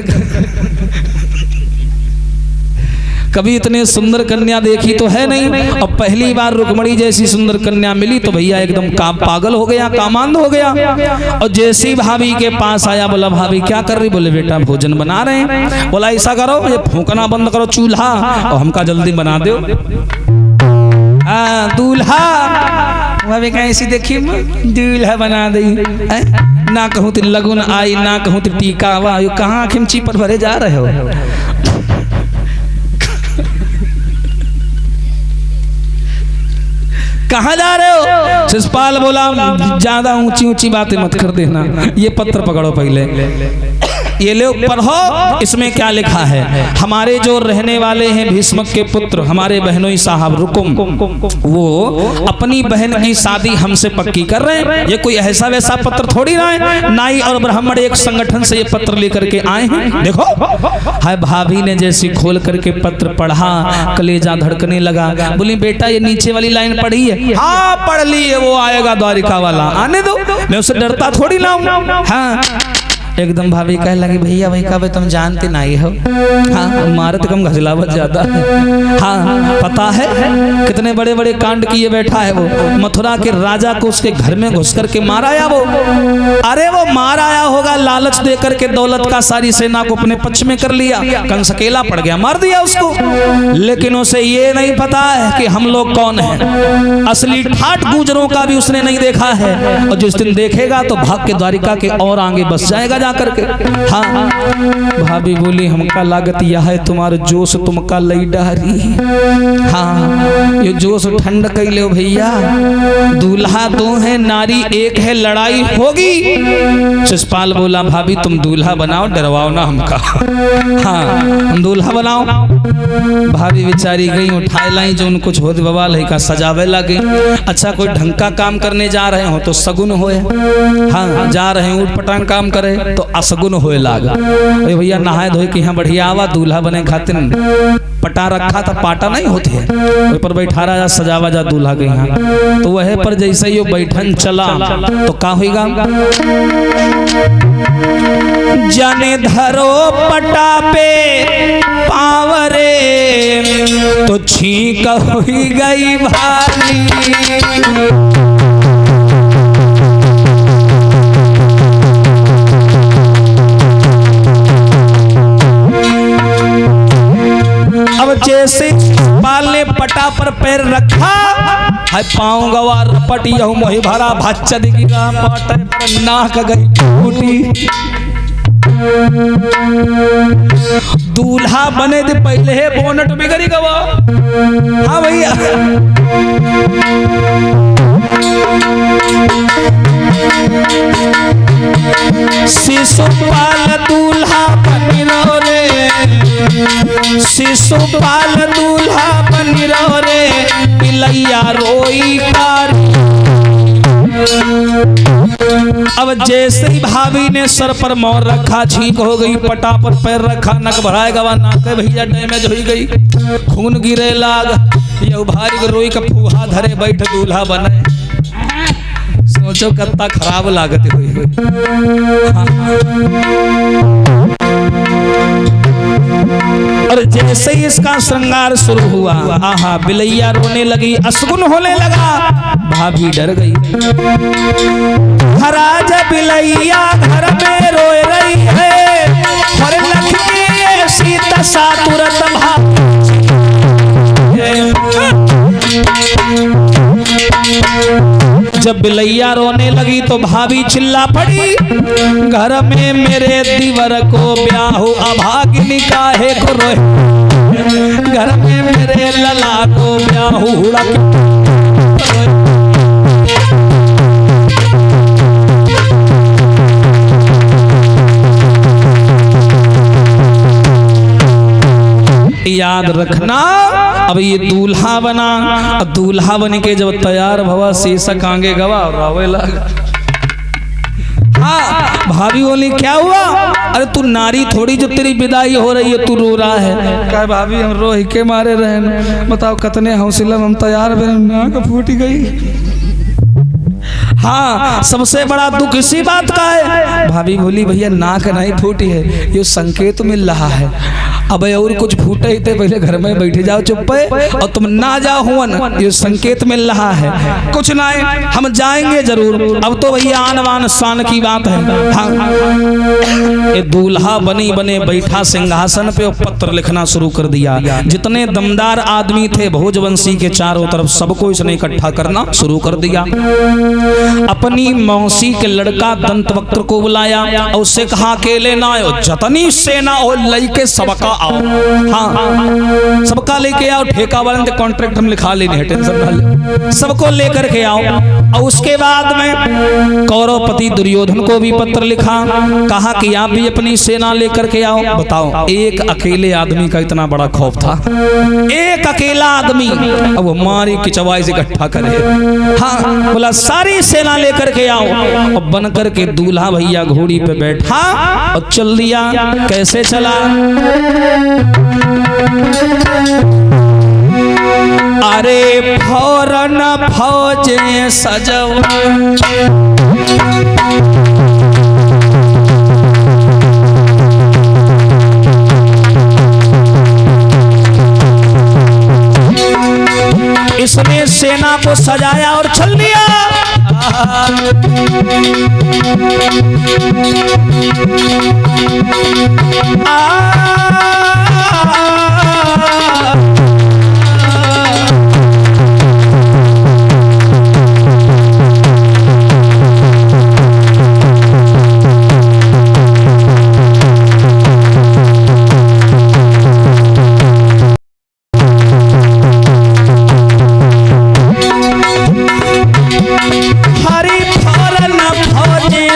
कभी इतने सुंदर कन्या देखी तो है नहीं, और पहली बार रुक्मणी जैसी सुंदर कन्या मिली तो भैया एकदम पागल हो गया, कामांध हो गया। और जैसी भाभी के पास आया, बोला भाभी क्या कर रही? बोले बेटा भोजन बना रहे हैं। बोला ऐसा करो, ये फूंकना बंद करो चूल्हा और हमका जल्दी बना दो। दूल्हा भाभी कैसी देखी, दूल्हा बना दी, ना कहूँ ती लगुन आई, ना कहूँ ती टीका हुआ, कहाँ खिमची पर भरे जा रहे हो? कहाँ जा रहे हो? शिषपाल बोला ज्यादा ऊंची ऊंची बातें मत कर देना, ये पत्र पकड़ो पहले, ये लो पढ़ो, इसमें क्या लिखा है। हमारे जो रहने वाले हैं भीष्मक के पुत्र, हमारे बहनोई साहब रुकुम, वो अपनी बहन की शादी हमसे पक्की कर रहे हैं। ये कोई ऐसा वैसा पत्र थोड़ी ना है, नाई और ब्राह्मण एक संगठन से ये पत्र लेकर के आए हैं। देखो हाय, भाभी ने जैसी खोल करके पत्र पढ़ा, कलेजा धड़कने लगा। बोली बेटा ये नीचे वाली लाइन पढ़ी है? हाँ पढ़ ली है, वो आएगा द्वारिका वाला, आने दो, मैं उससे डरता थोड़ी ना हूँ। हाँ एकदम भाभी कह लगी भैया भाई का तुम जानते नहीं हो, हाँ मारत कम घजलावत ज्यादा है। हाँ पता है कितने बड़े बड़े कांड किए बैठा है वो, मथुरा के राजा को उसके घर में घुस करके मार आया वो। अरे वो मार आया होगा लालच दे करके, दौलत का सारी सेना को अपने पक्ष में कर लिया, कंस अकेला पड़ गया, मार दिया उसको। लेकिन उसे ये नहीं पता है कि हम लोग कौन है, असली ठाठ गुजरों का भी उसने नहीं देखा है। और जिस दिन देखेगा तो भाग के द्वारिका के और आगे बस जाएगा जा करके। हाँ भाभी बोली हमका लागत यह है तुम्हारे जोश तुमका लई डारी। हाँ ये जोश ठंड कई ले भैया, दूल्हा दो है नारी एक है, लड़ाई होगी। शिषपाल बोला भाभी तुम दूल्हा बनाओ, डरवाओ ना हमका। हाँ हम दूल्हा बनाओ। भाभी बेचारी गई, उठाए लाई जो उनको छोड़ बवाल है का सजावे लगे। अच्छा कोई ढंग का काम करने जा रहे हो तो सगुन होए, हाँ जा रहे हैं उठपटांग काम करे तो असगुन होए लागा। भैया नहाए धोए कि यहाँ बढ़िया आवा दूल्हा बने खातिर पटा रखा था, पाटा नहीं होते है वही पर बैठा रहा सजावा जा दूल्हा के यहाँ। तो वह पर जैसे ही बैठन चला तो का होगा, जाने धरो पटा पे पावरे तो छींक हुई गई भारी। अब जैसे पाल ने पटा पर पैर रखा है, पाँव गवार पटी यहू मोहि भरा भाचा दिखी नाक गई टूटी। दूल्हा बने थे पहले है बोनट बिगड़ी गवा। हाँ भैया शिशुपाल दूल्हा बनी रहो रे, शिशुपाल दूल्हा बनी रहो रे, पिलैया रोई कार। अब जैसे ही भाभी ने सर पर मोर रखा, छींक हो गई, पटा पर पैर रखा, नक भराए गवा, नाक भैया डैमेज हो गई, खून गिरे लाग। ये भारी रोई का फूहा धरे बैठ दूल्हा बने। सोचो कितना खराब लागत हुई। और जैसे ही इसका श्रृंगार शुरू हुआ, आहा बिलैया रोने लगी, असगुन होने लगा, भाभी डर गई। राजा बिलैया घर में रोए रही है, और लक्ष्मी सीता सा तुरंत जब बिलैया रोने लगी तो भाभी चिल्ला पड़ी, घर में मेरे दीवर को ब्याह अभागिनी काहे को रोए, घर में मेरे लला को ब्याह हुड़ा। याद रखना अब ये दूल्हा बना, दूल्हा बन के जब तैयार भवा शीशक आगे गवा और रोवे लगा। हाँ भाभी बोली क्या हुआ, अरे तू नारी थोड़ी जो तेरी विदाई हो रही है तू रो रहा है। क्या भाभी हम रो ही के मारे रहे, बताओ कितने हौसला हम तैयार नाक फूट गई। हाँ सबसे बड़ा दुख इसी बात का है। भाभी बोली भैया नाक नहीं फूटी है, ये संकेत मिल रहा है। अब और कुछ फूटे ही थे, पहले घर में बैठे जाओ चुप पे और तुम ना जाओ हुआ, ये संकेत मिल रहा है। कुछ ना हम जाएंगे जरूर, अब तो भैया आन बान शान की बात है। हाँ ये दूल्हा बनी बने बैठा सिंहासन पे और पत्र लिखना शुरू कर दिया। जितने दमदार आदमी थे भोजवंशी के चारों तरफ सबको इसने इकट्ठा करना शुरू कर दिया। अपनी मौसी के लड़का दंतवक्र को बुलाया और उससे कहा अकेले ना आओ, जतनी सेना और लई के सबका आओ। हाँ सबका लेके आओ, ठेका वाले ने कॉन्ट्रैक्ट हम लिखा लेने हैं, टेंशन ना ले, सबको लेकर के आओ। और उसके बाद में कौरवपति दुर्योधन को भी पत्र लिखा, कहा कि आप भी अपनी सेना लेकर के आओ। बताओ एक अकेले आदमी का इतना बड़ा खौफ था, एक अकेला आदमी अब वो मारी की चवाई से इकट्ठा करे। हाँ बोला सारी सेना लेकर के आओ। और बन कर के दूल्हा भैया घोड़ी पे बैठा और चल दिया। कैसे चला? अरे फौरन फौजे सजव इसने सेना को सजाया और चल दिया।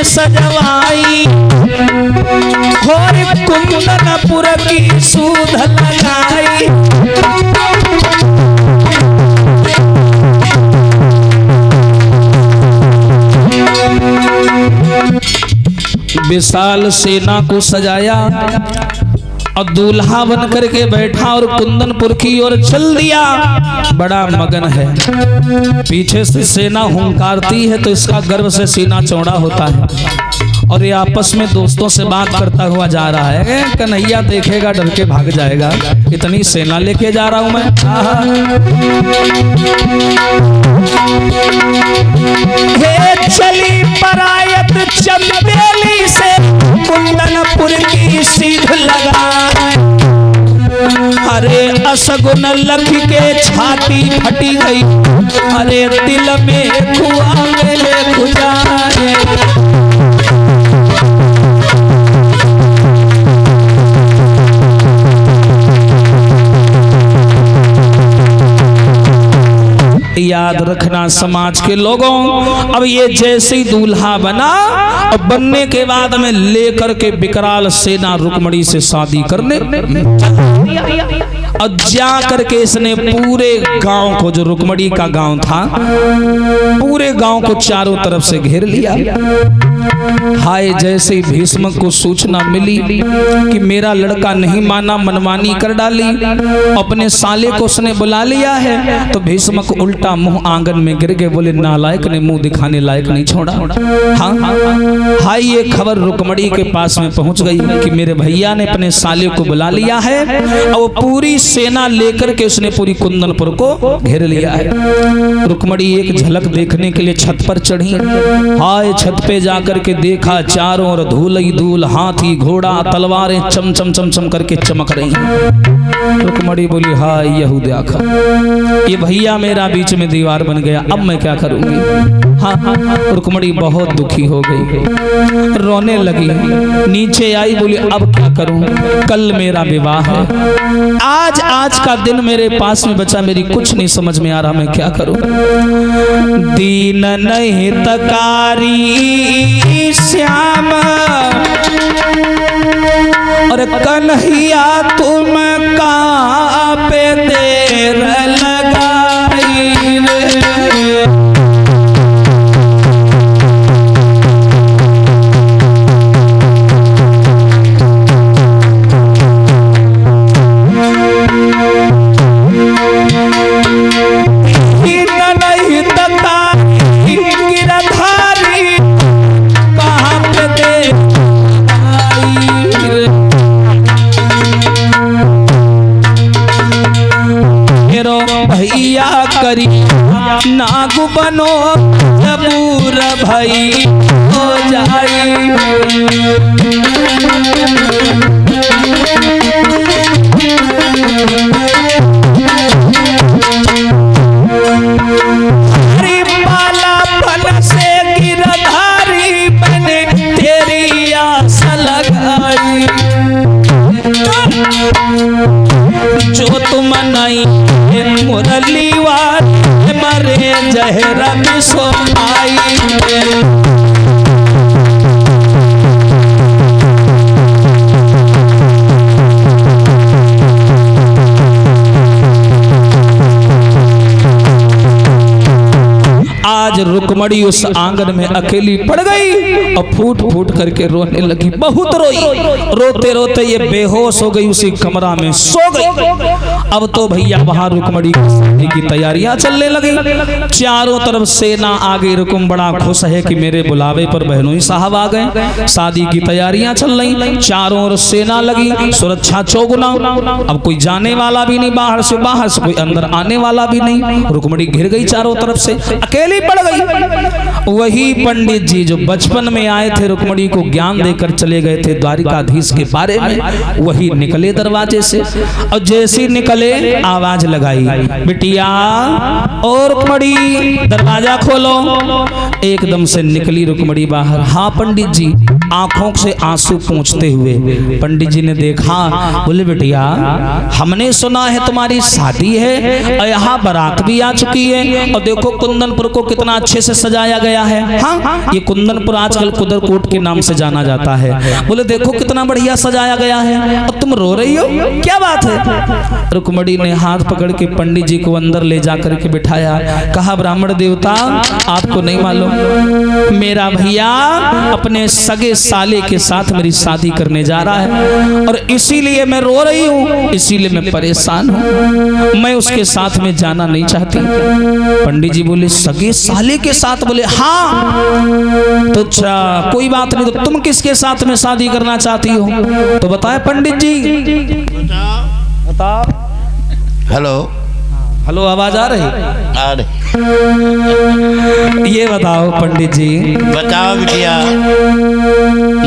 सजवाई घोर कुंदनपुर की सूध लगाई। विशाल सेना को सजाया और दूल्हा बन करके बैठा और कुंदनपुर की ओर चल दिया। बड़ा मगन है, पीछे से सेना हुंकारती है तो इसका गर्व से सीना चौड़ा होता है और ये आपस में दोस्तों से बात करता हुआ जा रहा है। कन्हैया देखेगा डर के भाग जाएगा, इतनी सेना लेके जा रहा हूं मैं। हे चली परायत चंदेली से कुंदनपुर की सीध लगाए। अरे असगुन लख के छाती फटी गई, अरे दिल में खुआ मेरे खुजाए। याद रखना समाज के लोगों, अब ये जैसे ही दूल्हा बना और बनने के बाद में लेकर के विकराल सेना रुक्मणी से शादी करने और जा करके इसने पूरे गांव को, जो रुक्मणी का गांव था, पूरे गांव को चारों तरफ से घेर लिया। हाय जैसे ही भीष्म को सूचना मिली कि मेरा लड़का नहीं माना, मनमानी कर डाली, अपने साले को उसने बुला लिया है, तो भीष्म को उल्टा मुंह आंगन में गिर गए, बोले नालायक ने मुंह दिखाने लायक नहीं छोड़ा। हाँ हाय ये खबर रुक्मणी के पास में पहुंच गई कि मेरे भैया ने अपने साले को बुला लिया है और वो पूरी सेना लेकर के उसने पूरी कुंदनपुर को घेर लिया है। रुक्मणी एक झलक देखने के लिए छत पर चढ़ी। हाय छत पे जाकर के देखा चारों ओर धूल ही धूल, हाथी घोड़ा तलवारें चम चम चम चम करके चमक रही हैं। रुक्मणी बोली हाय यहूदा खा, ये भैया मेरा बीच में दीवार बन गया, अब मैं क्या करूंगी। हाँ रुक्मणी बहुत दुखी हो गई, रोने लगी, नीचे आई, बोली अब क्या करूं, कल मेरा विवाह है, आज का दिन मेरे पास में बचा, मेरी कुछ नहीं समझ में आ रहा मैं क्या करूं। दीन नहीं तकारी श्याम और कन्हैया तुम कहाँ पे देर लगाई रे। भैया करी नागु बनो जबूर भाई हो जाई। हरी बाला फल से मुरली वाले मरे जहरा बिसो आई। आज रुकमणी उस आंगन में अकेली पड़ गई और फूट फूट करके रोने लगी, बहुत रोई। रोते रोते ये बेहोश हो गई, उसी कमरा में सो गई। अब तो भैया वहां रुकमणी की तैयारियां चलने लगी। चारों तरफ सेना आ गई। रुकम बड़ा खुश है कि मेरे बुलावे पर बहनोई साहब आ गए। शादी की तैयारियां चल रही, चारों ओर सेना लगी, सुरक्षा चौगुना। अब कोई जाने वाला भी नहीं बाहर से कोई अंदर आने वाला भी नहीं। रुकमणी घिर गई चारों तरफ से, अकेली पड़ गई। वही पंडित जी जो बचपन में आए थे, रुकमणी को ज्ञान देकर चले गए थे द्वारिकाधीश के बारे में, वही निकले दरवाजे से। और जैसे निकले आवाज लगाई, बिटिया और रुकमणी दरवाजा खोलो। एकदम से निकली रुकमणी बाहर। हाँ पंडित जी, आंखों से आंसू पोंछते हुए। पंडित जी ने देखा, बोले बिटिया हमने सुना है तुम्हारी शादी है और यहाँ बारात भी आ चुकी है, और देखो कुंदनपुर को कितना अच्छे से सजाया गया है। हाँ, ये कुंदनपुर आजकल कुदरकोट के नाम से जाना जाता है। बोले देखो कितना बढ़िया सजाया गया है, और तुम रो रही हो, क्या बात है? रुकमणी ने हाथ पकड़ के पंडित जी को अंदर ले जाकर के बिठाया। कहा ब्राह्मण देवता, आपको नहीं मालूम, मेरा भैया अपने सगे साले के साथ मेरी शादी करने जा रहा है, और इसीलिए मैं रो रही हूँ, इसीलिए मैं परेशान हूँ, मैं उसके साथ में जाना नहीं चाहती। पंडित जी बोले सगे साले के साथ? बोले हाँ। तो अच्छा कोई बात नहीं, तो तुम किसके साथ में शादी करना चाहती हो? तो बताए पंडित जी। बताओ। हेलो हेलो, आवाज आ रही? आ रही। ये बताओ पंडित जी। बताओ बिटिया।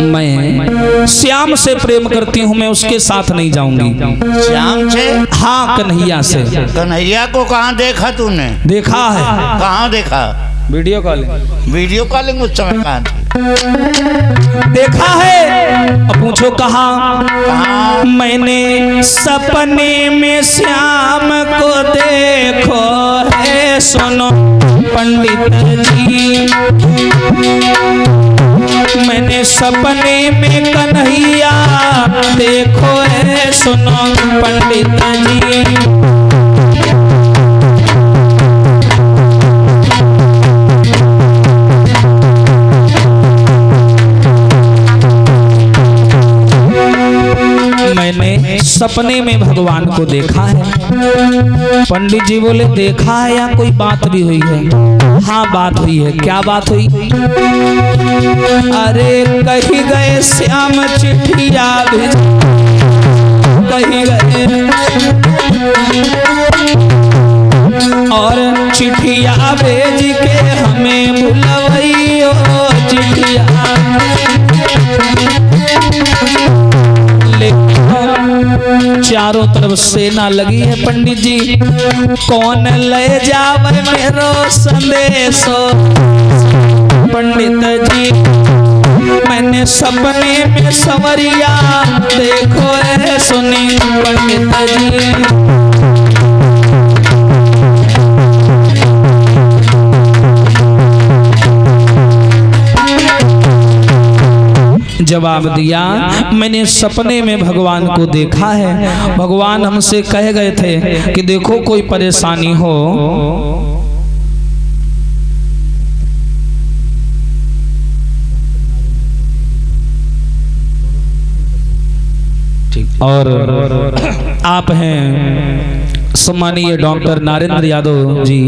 मैं श्याम से प्रेम करती हूँ, मैं उसके साथ नहीं जाऊंगी। श्याम से? हाँ, कन्हैया से। कन्हैया को कहाँ देखा तूने? देखा है। कहाँ देखा? Video calling. वीडियो कॉलिंग उस समय कहाँ थी? देखा है। अब पूछो कहाँ? मैंने सपने में श्याम को देखो है, सुनो पंडित जी। मैंने सपने में कन्हैया देखो है, सुनो पंडित जी। मैंने सपने में भगवान को देखा है। पंडित जी बोले देखा है या कोई बात भी हुई है? हाँ बात हुई है। क्या बात हुई? अरे कहीं गए श्याम चिट्ठिया भेज, कहीं गए और चिट्ठिया भेज के हमें बुलवइयो चिट्ठिया। चारों तरफ सेना लगी है। पंडित जी कौन ले जावे मेरो संदेशो? पंडित जी मैंने सपने में संवरिया देखो है, सुनी पंडित जी। जवाब दिया, मैंने सपने में भगवान को देखा है। भगवान हमसे कह गए थे कि देखो कोई परेशानी हो और आप हैं सम्मानीय डॉक्टर नरेंद्र यादव जी,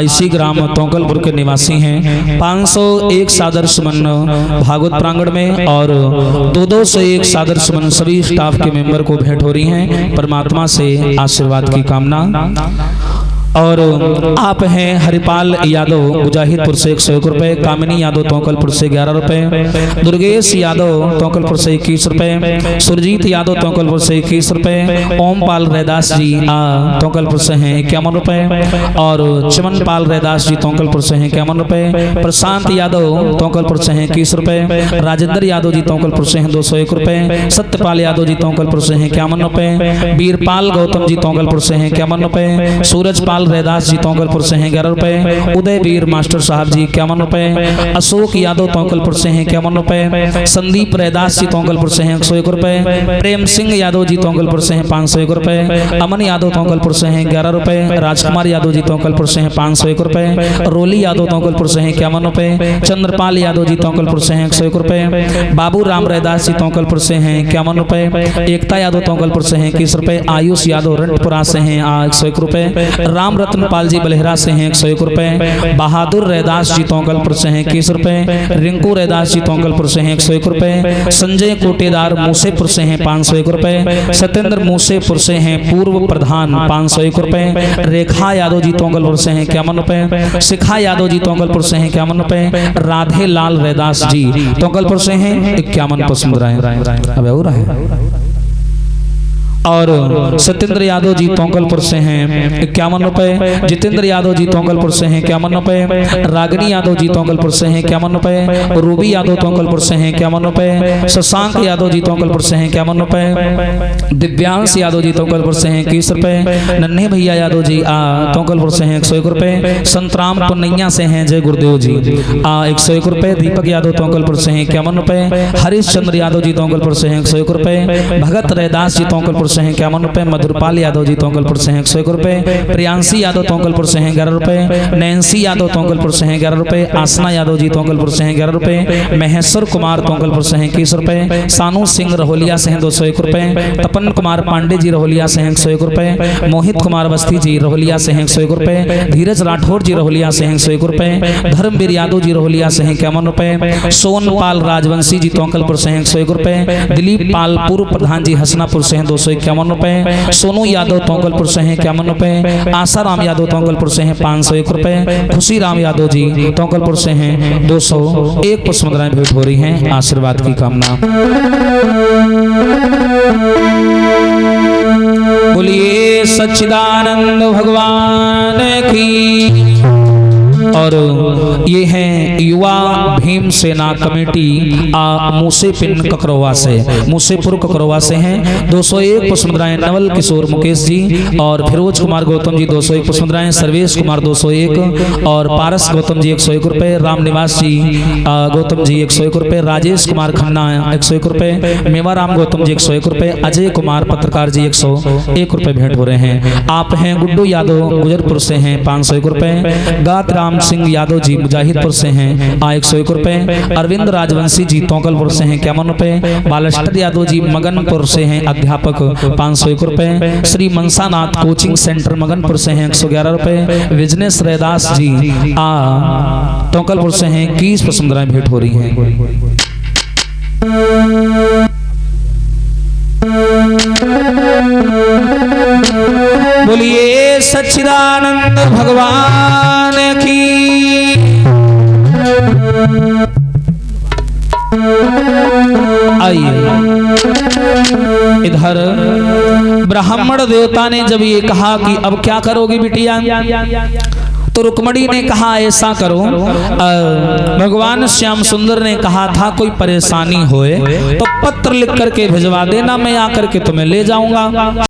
इसी ग्राम तोंकलपुर के निवासी हैं। 501 सादर सुमन भागवत प्रांगण में और 200 से 1 सादर सुमन सभी स्टाफ के मेंबर को भेंट हो रही हैं। परमात्मा से आशीर्वाद की कामना। और आप हैं हरिपाल यादव मुजाहिदपुर से 101 रुपए, कामिनी यादव तोंकलपुर से 11 रुपए, दुर्गेश यादव तोंकलपुर से 21 रुपए, सुरजीत यादव तोंकलपुर से 21 रुपए, ओमपाल रैदास जी तोंकलपुर से हैं 51 रुपए, और चमनपाल रैदास जी तोंकलपुर से हैं 51 रुपए, प्रशांत यादव तोंकलपुर से हैं 21 रुपए, राजेंद्र यादव जी तोंकलपुर से हैं 201 रुपए, सत्यपाल यादव जी तोंकलपुर से हैं 51 रुपए, वीरपाल गौतम जी तोंकलपुर से हैं 51 रुपए, सूरजपाल रैदास जी तोंकलपुर से हैं 11 रुपए, उदय वीर मास्टर साहब जी 51 रुपए, अशोक यादव तोंकलपुर से हैं 51 रुपए, संदीप रैदास जी तोंकलपुर से हैं 101 रुपए, प्रेम सिंह यादव जी तोंकलपुर से हैं 501 रुपए, अमन यादव तोंकलपुर से हैं 11 रुपए, राजकुमार यादव जी तोंकलपुर से हैं 501 रुपए, रोली यादव तोंकलपुर से हैं 51 रुपए, चंद्रपाल यादव जी तोंकलपुर से हैं 101 रुपए, बाबू राम रैदास जी तोंकलपुर से हैं 51 रुपए, एकता यादव तोंकलपुर से हैं 21 रुपए, आयुष यादव रंटपुरा से हैं 101 रुपए, राम रतनपाल जी बलेहरा से हैं 101 रुपए, बहादुर रैदास जी तोंकलपुर से हैं 21 रुपए, रिंकू रैदास जी तोंकलपुर से हैं 101 रुपए, संजय कोटेदार मूसेपुर से हैं 501 रुपए, सत्येंद्र मूसेपुर से हैं पूर्व प्रधान 501 रुपए, रेखा यादव जी तोंकलपुर से हैं 51 रुपए, शिखा यादव जी तोंकलपुर से हैं 51 रुपए, राधे लाल रैदास जी तोंकलपुर से हैं 51 पसंद रहे अब और है, और सत्येंद्र यादव जी तोंकलपुर से हैं 51 रुपए, जितेंद्र यादव जी तोंकलपुर से हैं 51 रुपए, रागिनी यादव जी तोंकलपुर से हैं 51 रुपए, रूबी यादव तोंकलपुर से हैं 51 रुपए, शशांक यादव जी तोंकलपुर से हैं 51 रुपए, दिव्यांश यादव जी तोंकलपुर से हैं 21 रुपए, नन्हे भैया यादव जी तोंकलपुर से हैं 101 रुपए, संतराम पुनैया से हैं जय गुरुदेव जी 101 रुपए, दीपक यादव तोंकलपुर से हैं 51 रुपए, हरीश चंद्र यादव जी तोंकलपुर से हैं 101 रुपए, भगत रैदास जी तोंकलपुर से हैं 51 रुपए, मधुरपाल यादव जी तोंकलपुर से हैं 101 रुपए, प्रियांशी यादव तोंकलपुर से हैं 11 रुपए, नैन्सी यादव तोंकलपुर से हैं 11 रुपए, आसना यादव जी तोंकलपुर से हैं 11 रुपए, महेश्वर कुमार तोंकलपुर से हैं 21 रुपए, सानू सिंह रहोलिया से हैं 201 रुपए, तपन कुमार पांडे जी रहोलिया से हैं 101 रुपए, मोहित कुमार बस्ती जी रहोलिया से हैं 101 रुपए, धीरज राठौर जी रहोलिया से हैं 101 रुपए, धर्मवीर यादव जी रहोलिया से हैं 51 रुपए, सोनपाल राजवंशी जी तोंकलपुर से हैं 101 रुपए, दिलीप पाल पूर्व प्रधान जी हसनापुर से हैं 251 रुपए, सोनू यादव तोंकलपुर से हैं 51 रुपए, आसाराम यादव तोंकलपुर से हैं 501 रुपए, खुशी राम यादव जी तोंकलपुर से हैं 201 पुष्प मुद्राएं भेंट हो रही हैं आशीर्वाद की कामना। बोलिए सच्चिदानंद भगवान की। और ये हैं युवा भीम सेना कमेटी मूसेपिन ककरवा से, मूसेपुर ककरवा से हैं 201 पुष्प मुद्राएं, नवल किशोर मुकेश जी और फिरोज कुमार गौतम जी 201 पुष्प मुद्राएं, सर्वेश कुमार 201 और पारस गौतम जी 101 रुपए, राम निवास जी गौतम जी 101 रुपए, राजेश कुमार खन्ना 101 रुपए, मेवाराम गौतम जी 101 रुपए, अजय कुमार पत्रकार जी 101 रुपए भेंट हो रहे हैं। आप हैं गुड्डू यादव गुजरपुर से हैं 501 रुपए, गात राम सिंह यादव जी मुजाहिदपुर से हैं 101 रुपए, अरविंद राजवंशी जी तोंकलपुर से हैं 51 रुपए, बालस्टर यादव जी मगनपुर से हैं अध्यापक 501 रुपए, श्री मनसानाथ कोचिंग सेंटर मगनपुर से हैं 111 रुपए, विजनेश रैदास जी तोंकलपुर से हैं 21 पुष्प मुद्राएं भेंट हो रही हैं। बोलिए सच्चिदानंद भगवान की। आइए इधर ब्राह्मण देवता ने जब ये कहा कि अब क्या करोगे बिटिया, तो रुक्मणी ने कहा ऐसा करो, भगवान श्याम सुंदर ने कहा था कोई परेशानी होए तो पत्र लिख करके भिजवा देना, मैं आकर के तुम्हें ले जाऊंगा।